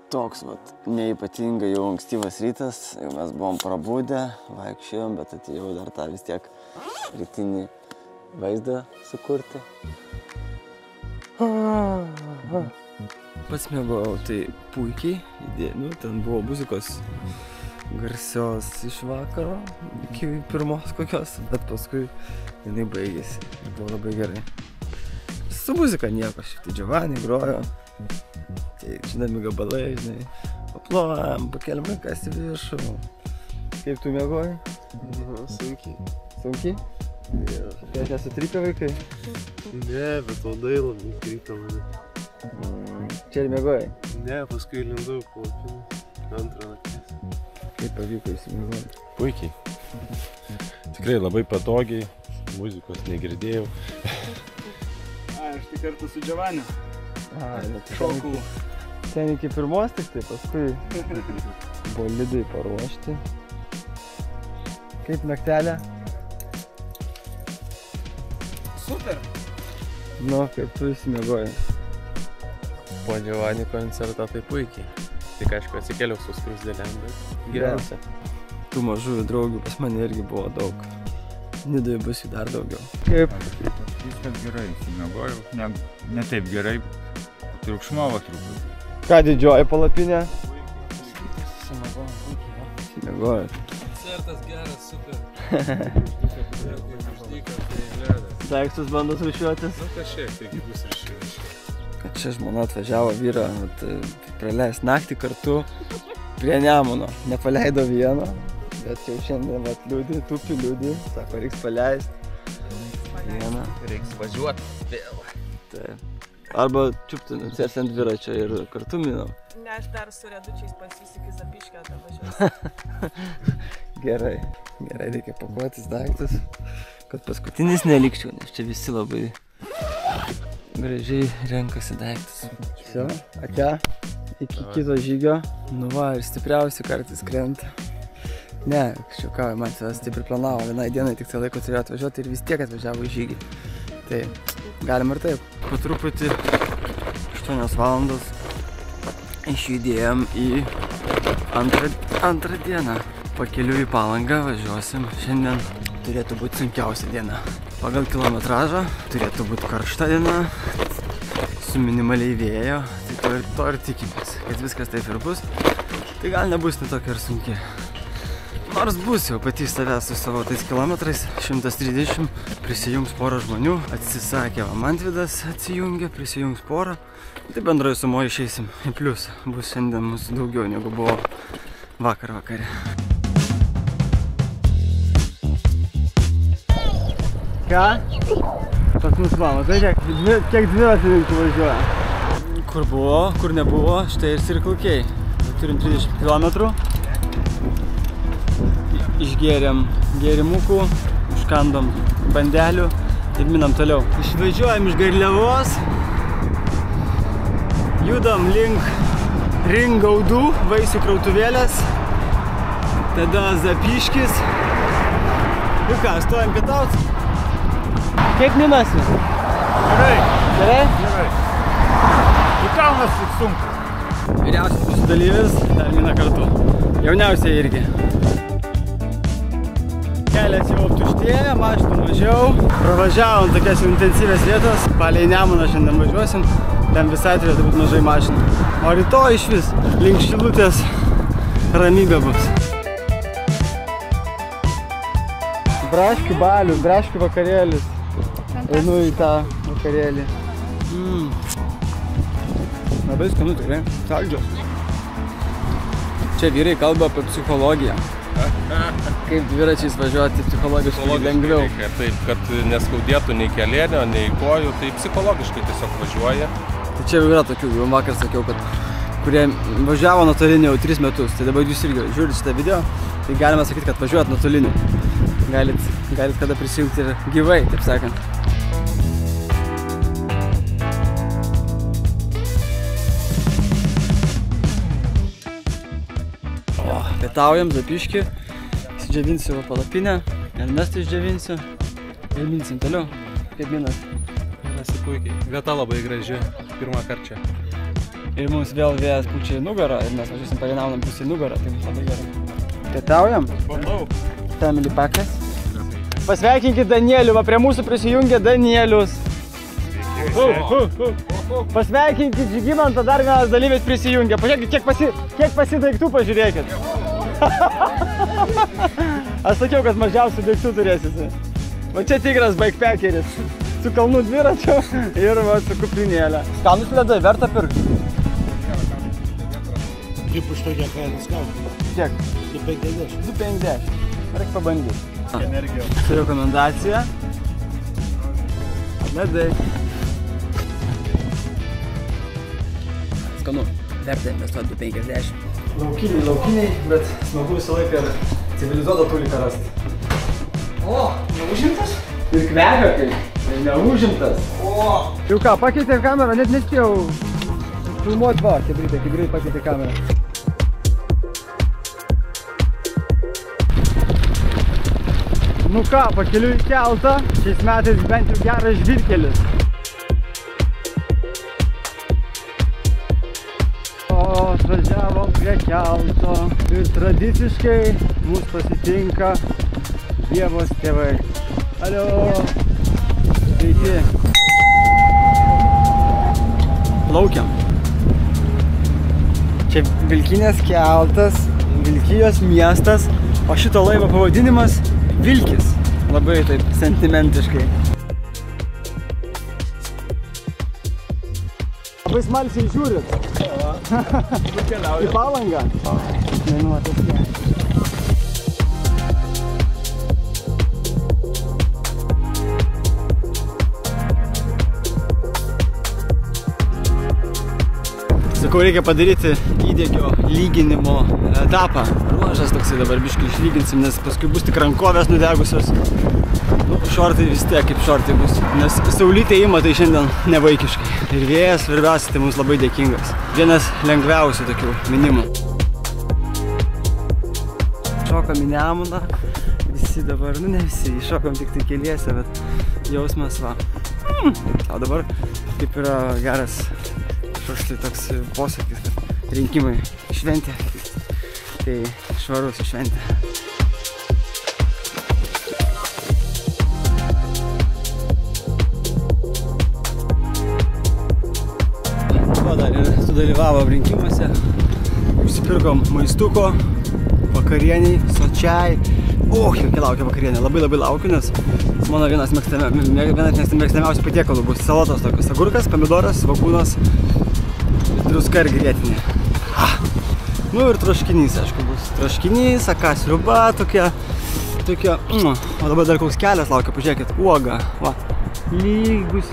Toks vat, neypatingai jau ankstyvas rytas, jau mes buvom prabudę, vaikščiojom, bet atėjau dar tą vis tiek rytinį vaizdą sukurti. Pats mėgojau tai puikiai, ten buvo muzikos garsios iš vakaro iki pirmos kokios, bet paskui jinai baigėsi ir buvo labai gerai. Su muzika nieko, šiek tiek Giovanni grojo, tai žinami gabalai, žinai, paplojam, pakeliam rankas į viršų. Kaip tu mėgojai? Sunkiai. Sunkiai? Tai aš nesutripę vaikai? Ne, bet labai labai krito mane. Čia ir mėgojai? Ne, paskui lindau po antrą nakties. Kaip pavyko įsimėgoti? Puikiai. Tikrai labai patogiai, muzikos negirdėjau. Aš tik kartu su Giovanniu. Šokau. Ten iki pirmos tik tai, paskui bolidai paruošti. Kaip naktelė? Super! Nu, kaip tu įsimėgojai? Po Giovanni koncerto tai puikiai. Tik aišku atsikėliau su skruzdėlėm, bet geriausia. Tų mažųjų draugių pas mane irgi buvo daug. Nidoje bus jų dar daugiau. Kaip? Viskas gerai, įsimėgojau. Ne taip gerai, triukšmavo truputį. Ką didžioji palapinė? Įsimėgojau. Koncertas geras, super. Daiktus bandot rūšiuotis? Nu kažkiek, taigi bus ryšiuotis. Kad čia žmona atvažiavo vyrą, praleis naktį kartu prie Nemuno. Nepaleido vieno, bet jau šiandien liūdį, tupi liūdį, sako, reiks paleisti. Vieną. Reiks važiuoti vėl. Taip. Arba čiupti, sėsti ant dviračio ir kartu minam. Ne, aš dar su Redučiais pasisiki Zapiškę atvažiuosiu. Gerai, reikia pakuotis daiktus, kad paskutinis nelikčiau, nes čia visi labai gražiai renkasi daiktus. Все, ate, iki kito žygio. Nu va, ir stipriausi kartais krenta. Ne, šiukauju, man savęs taip ir planavo. Vienai dienai tik tai laiko turėjo atvažiuoti ir vis tiek atvažiavo į žygį. Tai galim ir taip. Po truputį 8 valandos išjudėjom į antrą dieną. Pakeliu į Palangą važiuosim. Šiandien turėtų būti sunkiausia diena. Pagal kilometražą turėtų būti karšta diena, su minimaliai vėjo, tai to ir tikimės, kad viskas taip ir bus. Tai gal nebus netokia ir sunki. Nors bus jau pati iš savęs su savo tais kilometrais, 130, prisijungs porą žmonių, atsisakė Mantvidas, atsijungė, prisijungs porą. Tai bendroje sumoje išeisim į plius, bus šiandien mūsų daugiau negu buvo vakar vakare. Ką? Pas mus mama, tai kiek dviratininkų važiuoja? Kur buvo, kur nebuvo, štai ir Circle K. Turim 30 km. Išgėrėm gėrimukų, užkandom bandelių ir minam toliau. Išvažiuojam iš Garliavos, judam link Ringaudų, vaisių krautuvėlės, tada Zapiškis. Ir ką, stojam pietaut? Kaip minasi? Gerai. Gerai? Gerai. Į kalnas tik sunku. Vyriausias mūsų dalyvis dar mina kartu. Jauniausiai irgi. Kelias jau aptuštėja, mašinų mažiau. Pravažiavom tokias intensyvės vietas. Palei Nemuną šiandien važiuosim. Ten visai turėtų būti mažai mašinų. O rytoj iš vis link Šilutės ramybė bus. Braškių balius, braškių vakarėlis. Einu į tą vakarėlį. Labai skanu tikrai, saldžios. Čia vyrai kalba apie psichologiją. Kaip dviračiais važiuoti psichologiškai lengviau. Taip, kad neskaudėtų nei kelėnio, nei kojų, tai psichologiškai tiesiog važiuoja. Tai čia jau yra tokių, jau vakar sakiau, kad kurie važiavo nuotolinį jau 3 metus. Tai dabar jūs irgi žiūrit šitą video, tai galima sakyti, kad važiuojat nuotolinį. Galit kada prisijungti ir gyvai, taip sakant. Pietaujam Zapiškį, išdžiovinsiu palapinę, Ernestą išdžiovinsiu ir minsim toliau. Kaip minas? Minasi puikiai. Vieta labai graži, pirmą kartą čia. ir mums vėl vėjas pučia į nugarą ir mes važiuosim pareinaunam pusę į nugarą, tai bus labai gerai. Pietaujam? Bandau. Family pakas. Pasveikinkit Danielių, va prie mūsų prisijungia Danielius. Pasveikinkit Žygimantą, dar vienas dalyvis prisijungia. Pažiūrėkit, kiek pasi daiktų pažiūrėkit. Aš sakiau, kad mažiausių daiktų turėsit. Va čia tikras bikepackeris. Su kalnų dviračiu ir va su kuprinėlė. Skanus ledai, verta pirkti. Kaip už tokią kainą skauti? Kiek? 2,50. 2,50. Reikia pabandyti. Energijos. Su rekomendacija. Ledai. Skanu. Verta investuoti 2,50. Laukiniai, bet smagu visą laiką ir civilizuotą tuliką rasti. O, neužimtas? Ir kvepia kaip. Tai neužimtas. O. Jau ką, pakeitė kamerą, net nespėjau filmuoti, va, kaip greit pakeitė kamerą. Nu ką, pakeliu į keltą, šiais metais bent jau geras žvyrkelis. O, atvažiavom prie kelto ir tradiciškai mus pasitinka Ievos tėvai. Alio! Sveiki! Plaukiam. Čia Vilkinės keltas, Vilkijos miestas, o šito laivo pavadinimas Vilkis. Labai taip sentimentiškai. Labai smalsiai žiūrit. Į Palangą? Nenuotas ne. Sakau, reikia padaryti įdėgio lyginimo etapą. Ruožas toksai dabar biškai išlyginsim, nes paskui bus tik rankovės nudegusios. Nu, šortai vis tiek kaip šortai bus. Nes saulytė ima tai šiandien nevaikiškai. Ir vėjas, svarbiausia, tai mums labai dėkingas. Vienas lengviausių tokių minimų. Šokam į Nemuną. Visi dabar, nu ne visi, šokam tik tai keliese, bet jausmas va. O dabar kaip yra geras tai toks posakis, kad rinkimai šventė, tai švarus šventė. Va dar ir sudalyvavom rinkimuose, užsipirkom maistuko, vakarieniai, sočiai. Jokia laukia vakarienė, labai laukiu, nes mano vienas mėgstamiausių patiekalų bus salotos tokios: agurkas, pomidoras, svogūnas, druska ir grietinė. Nu ir troškinys, aišku, bus. Troškinys, aka sriuba tokia. O dabar dar koks kelias laukia, pažiūrėkit, uoga. Va, lygus.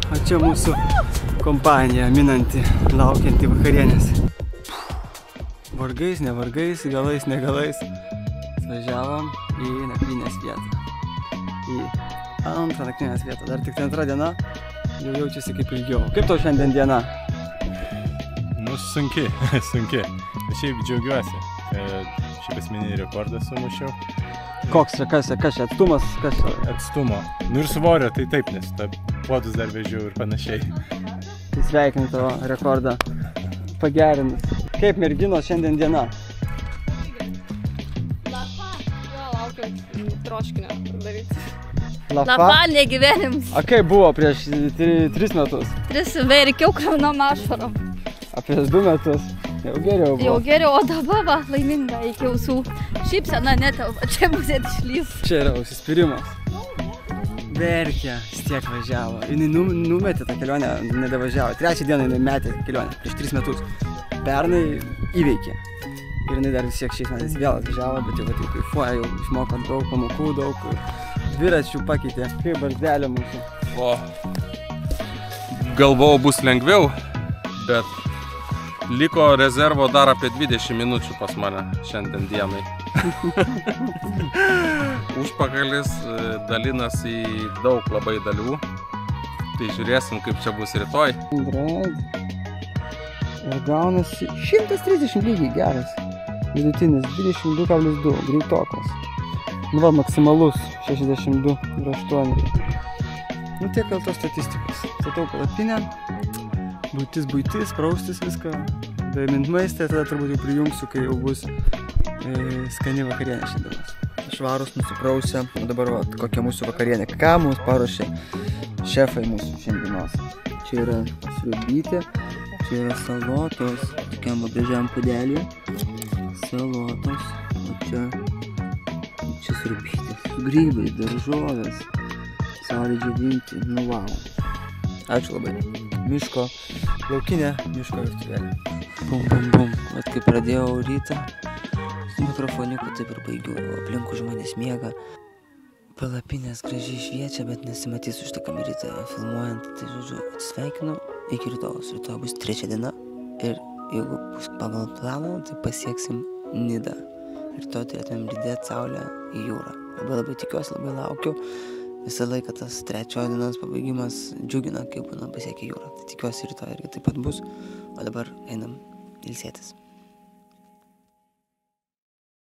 O čia mūsų kompanija minanti, laukianti vakarienės. Vargais, nevargais, galais, negalais. Važiavom į nakvynės vietą. Į antrą nakvynės vietą. Dar tik tai antra diena, jau jaučiasi kaip ilgiau. Kaip tau šiandien diena? Nu, sunki. Šiaip džiaugiuosi, kad šiaip asmeninį rekordą sumušiau. Koks čia, kas čia, atstumas, kas čia? Atstumo. Nu ir svorio, tai taip, nes puodus dar vežiau ir panašiai. Tai sveikinu tavo rekordą pagerinus. Kaip merginos šiandien diena? Lapa, jo, laukiu troškinio daryti. Lapa negyvenims. A kaip buvo prieš 3 metus? 3 verkiau kraunom ašarom. A prieš 2 metus? Jau geriau buvo. Jau geriau, o dabar va, laiminga iki ausų. Šypsena netelpa, čia bus išlys. Čia yra užsispyrimas. Verkia, vis tiek važiavo. Jinai numetė tą kelionę, nedavažiavo. 3 dieną jinai metė kelionę, prieš 3 metus. Pernai įveikė. Ir jinai dar vis tiek šiais metais vėl atvažiavo, bet jau kaifuoja, jau išmoko daug pamokų, daug dviračių pakeitė. Kaip barzdelė mūsų. O, galvojau bus lengviau, bet liko rezervo dar apie 20 minučių pas mane šiandien dienai. Užpakalis dalinas į daug labai dalių. Tai žiūrėsim, kaip čia bus rytoj. Ir gaunasi 130 lygiai geras. Vidutinis 22,2, greitokas. Nu va, maksimalus 62,8. Nu tiek dėl tos statistikos. Statau palapinę, buitis, praustis viską, daimint maistą, tada turbūt jau prijungsiu, kai jau bus skani vakarienė šiandienos. Švarus, nusiprausę, o dabar va, kokia mūsų vakarienė. Ką mums paruošė šefai mūsų šiandienos. Čia yra sriubytė, čia yra salotos, tokiam gražiam pudelį. Salotos, o čia sriubytė, su grybai, daržovės, saulė džiovinti, nu vau. Ačiū labai. Miško, laukinė miško virtuvėlė. Bum. Vat kai pradėjau rytą, su mikrofoniku taip ir baigiu, aplinkui žmonės miega. Palapinės gražiai šviečia, bet nesimatys už tą kamerytę filmuojant. Tai žodžiu, atsisveikinu iki rytojus. Rytoj bus 3 diena ir jeigu bus pagal planą, tai pasieksim Nidą. Rytoj turėtumėm lydėti saulę į jūrą. Labai tikiuosi, labai laukiu. Visą laiką tas 3 dienos pabaigimas džiugina, kai būna pasiekę jūrą. Tai tikiuosi rytoj irgi taip pat bus. O dabar einam ilsėtis.